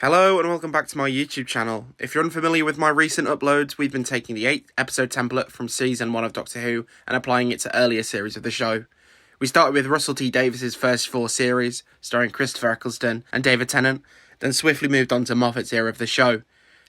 Hello and welcome back to my YouTube channel. If you're unfamiliar with my recent uploads, we've been taking the 8th episode template from Season 1 of Doctor Who and applying it to earlier series of the show. We started with Russell T Davies' first 4 series, starring Christopher Eccleston and David Tennant, then swiftly moved on to Moffat's era of the show.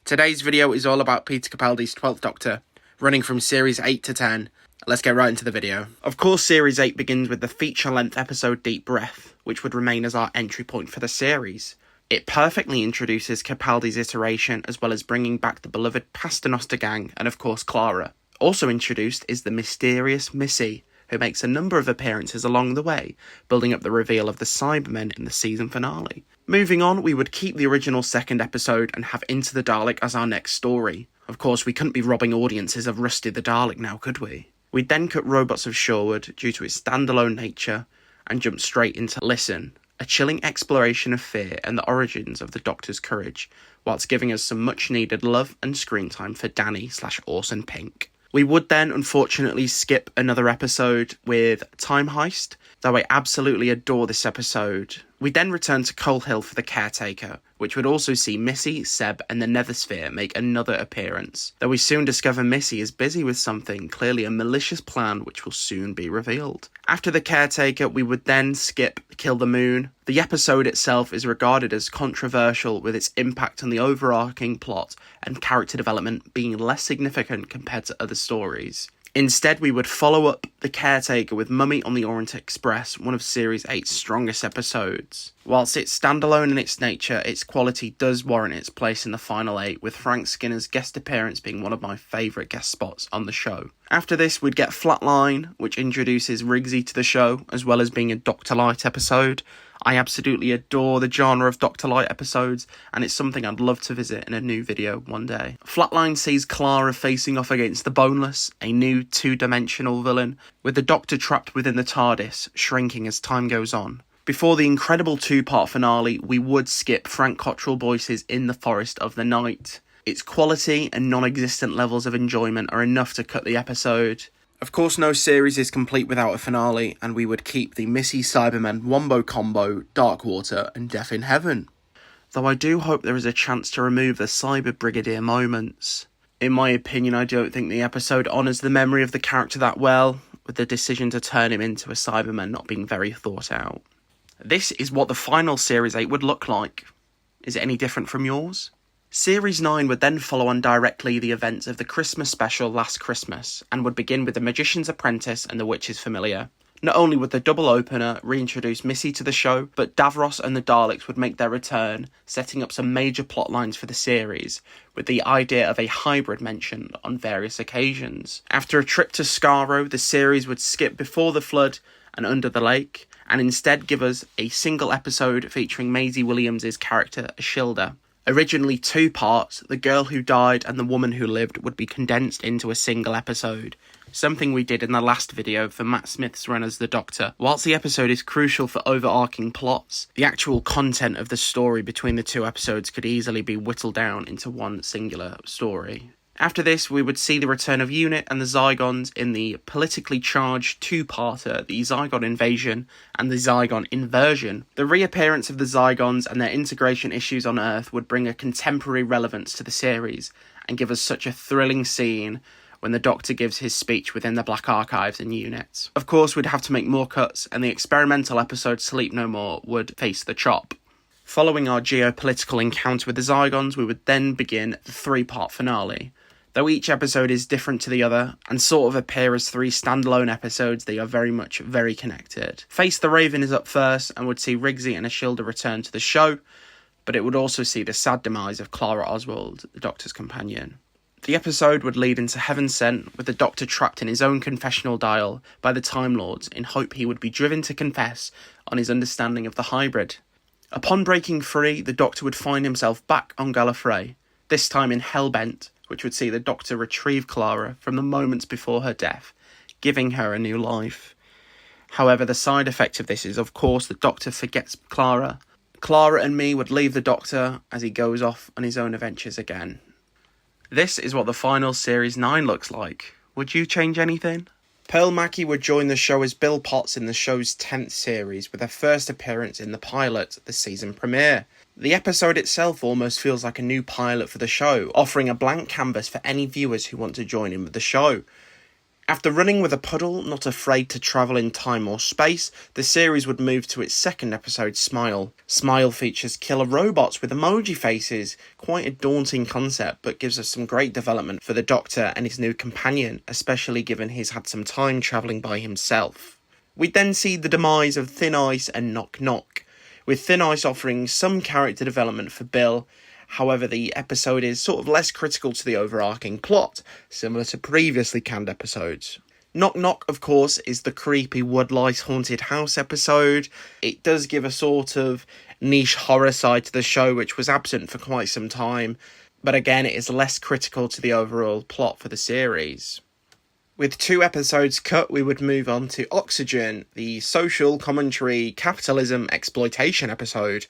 Today's video is all about Peter Capaldi's 12th Doctor, running from series 8 to 10. Let's get right into the video. Of course, series 8 begins with the feature-length episode Deep Breath, which would remain as our entry point for the series. It perfectly introduces Capaldi's iteration, as well as bringing back the beloved Paternoster gang, and of course Clara. Also introduced is the mysterious Missy, who makes a number of appearances along the way, building up the reveal of the Cybermen in the season finale. Moving on, we would keep the original second episode and have Into the Dalek as our next story. Of course, we couldn't be robbing audiences of Rusty the Dalek now, could we? We'd then cut Robots of Shorewood due to its standalone nature, and jump straight into Listen, a chilling exploration of fear and the origins of the Doctor's courage, whilst giving us some much-needed love and screen time for Danny/Orson Pink. We would then, unfortunately, skip another episode with Time Heist, though I absolutely adore this episode. We then return to Coal Hill for the Caretaker, which would also see Missy, Seb and the Nethersphere make another appearance, though we soon discover Missy is busy with something, clearly a malicious plan which will soon be revealed. After the Caretaker, we would then skip Kill the Moon. The episode itself is regarded as controversial, with its impact on the overarching plot and character development being less significant compared to other stories. Instead, we would follow up The Caretaker with Mummy on the Orient Express, one of Series 8's strongest episodes. Whilst it's standalone in its nature, its quality does warrant its place in the final 8, with Frank Skinner's guest appearance being one of my favourite guest spots on the show. After this, we'd get Flatline, which introduces Riggsy to the show, as well as being a Dr. Light episode. I absolutely adore the genre of Dr. Light episodes, and it's something I'd love to visit in a new video one day. Flatline sees Clara facing off against the Boneless, a new two-dimensional villain, with the Doctor trapped within the TARDIS, shrinking as time goes on. Before the incredible 2-part finale, we would skip Frank Cottrell Boyce's In the Forest of the Night. Its quality and non-existent levels of enjoyment are enough to cut the episode. Of course, no series is complete without a finale, and we would keep the Missy Cybermen Wombo Combo, Dark Water, and Death in Heaven. Though I do hope there is a chance to remove the Cyber Brigadier moments. In my opinion, I don't think the episode honours the memory of the character that well, with the decision to turn him into a Cyberman not being very thought out. This is what the final Series 8 would look like. Is it any different from yours? Series 9 would then follow on directly the events of the Christmas special Last Christmas, and would begin with The Magician's Apprentice and The Witch's Familiar. Not only would the double opener reintroduce Missy to the show, but Davros and the Daleks would make their return, setting up some major plot lines for the series, with the idea of a hybrid mentioned on various occasions. After a trip to Skaro, the series would skip Before the Flood and Under the Lake, and instead give us a single episode featuring Maisie Williams' character Ashilda. Originally 2 parts, The Girl Who Died and The Woman Who Lived would be condensed into a single episode, something we did in the last video for Matt Smith's run as the Doctor. Whilst the episode is crucial for overarching plots, the actual content of the story between the 2 episodes could easily be whittled down into one singular story. After this, we would see the return of Unit and the Zygons in the politically charged 2-parter, the Zygon Invasion and the Zygon Inversion. The reappearance of the Zygons and their integration issues on Earth would bring a contemporary relevance to the series, and give us such a thrilling scene when the Doctor gives his speech within the Black Archives in Unit. Of course, we'd have to make more cuts, and the experimental episode Sleep No More would face the chop. Following our geopolitical encounter with the Zygons, we would then begin the 3-part finale. Though each episode is different to the other, and sort of appear as 3 standalone episodes, they are very connected. Face the Raven is up first, and would see Riggsy and Ashilda return to the show, but it would also see the sad demise of Clara Oswald, the Doctor's companion. The episode would lead into Heaven Sent, with the Doctor trapped in his own confessional dial by the Time Lords, in hope he would be driven to confess on his understanding of the hybrid. Upon breaking free, the Doctor would find himself back on Gallifrey, this time in Hellbent, which would see the Doctor retrieve Clara from the moments before her death, giving her a new life. However, the side effect of this is, of course, the Doctor forgets Clara. Clara and me would leave the Doctor as he goes off on his own adventures again. This is what the final Series 9 looks like. Would you change anything? Pearl Mackie would join the show as Bill Potts in the show's 10th series, with her first appearance in the pilot, the season premiere. The episode itself almost feels like a new pilot for the show, offering a blank canvas for any viewers who want to join in with the show. After running with a puddle, not afraid to travel in time or space, the series would move to its second episode, Smile. Smile features killer robots with emoji faces, quite a daunting concept, but gives us some great development for the Doctor and his new companion, especially given he's had some time travelling by himself. We'd then see the demise of Thin Ice and Knock Knock, with Thin Ice offering some character development for Bill. However, the episode is sort of less critical to the overarching plot, similar to previously canned episodes. Knock Knock, of course, is the creepy woodlice haunted house episode. It does give a sort of niche horror side to the show, which was absent for quite some time, but again, it is less critical to the overall plot for the series. With 2 episodes cut, we would move on to Oxygen, the social commentary capitalism exploitation episode,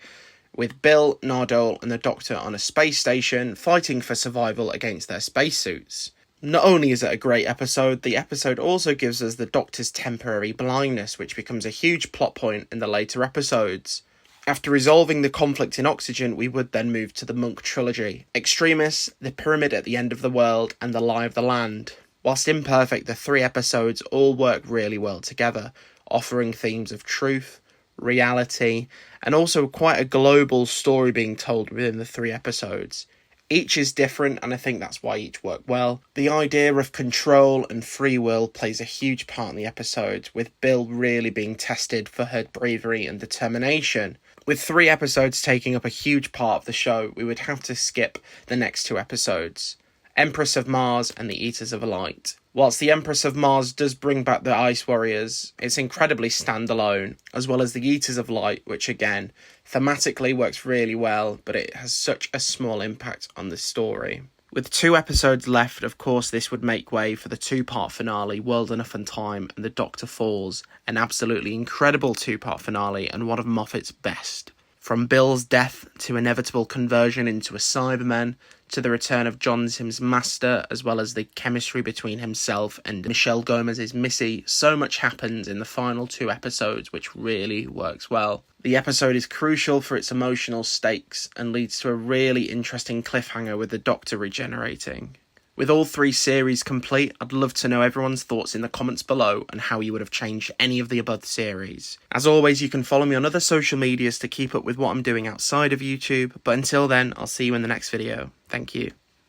with Bill, Nardole and the Doctor on a space station fighting for survival against their spacesuits. Not only is it a great episode, the episode also gives us the Doctor's temporary blindness, which becomes a huge plot point in the later episodes. After resolving the conflict in Oxygen, we would then move to the Monk trilogy: Extremis, The Pyramid at the End of the World and The Lie of the Land. Whilst imperfect, the 3 episodes all work really well together, offering themes of truth, reality, and also quite a global story being told within the 3 episodes. Each is different, and I think that's why each work well. The idea of control and free will plays a huge part in the episodes, with Bill really being tested for her bravery and determination. With 3 episodes taking up a huge part of the show, we would have to skip the next 2 episodes: Empress of Mars and the Eaters of Light. Whilst the Empress of Mars does bring back the Ice Warriors, it's incredibly standalone, as well as the Eaters of Light, which again, thematically works really well, but it has such a small impact on the story. With 2 episodes left, of course, this would make way for the 2-part finale, World Enough and Time and The Doctor Falls, an absolutely incredible 2-part finale and one of Moffat's best. From Bill's death to inevitable conversion into a Cyberman, to the return of John Sim's master, as well as the chemistry between himself and Michelle Gomez's Missy, so much happens in the final 2 episodes which really works well. The episode is crucial for its emotional stakes and leads to a really interesting cliffhanger with the Doctor regenerating. With all 3 series complete, I'd love to know everyone's thoughts in the comments below and how you would have changed any of the above series. As always, you can follow me on other social medias to keep up with what I'm doing outside of YouTube, but until then, I'll see you in the next video. Thank you.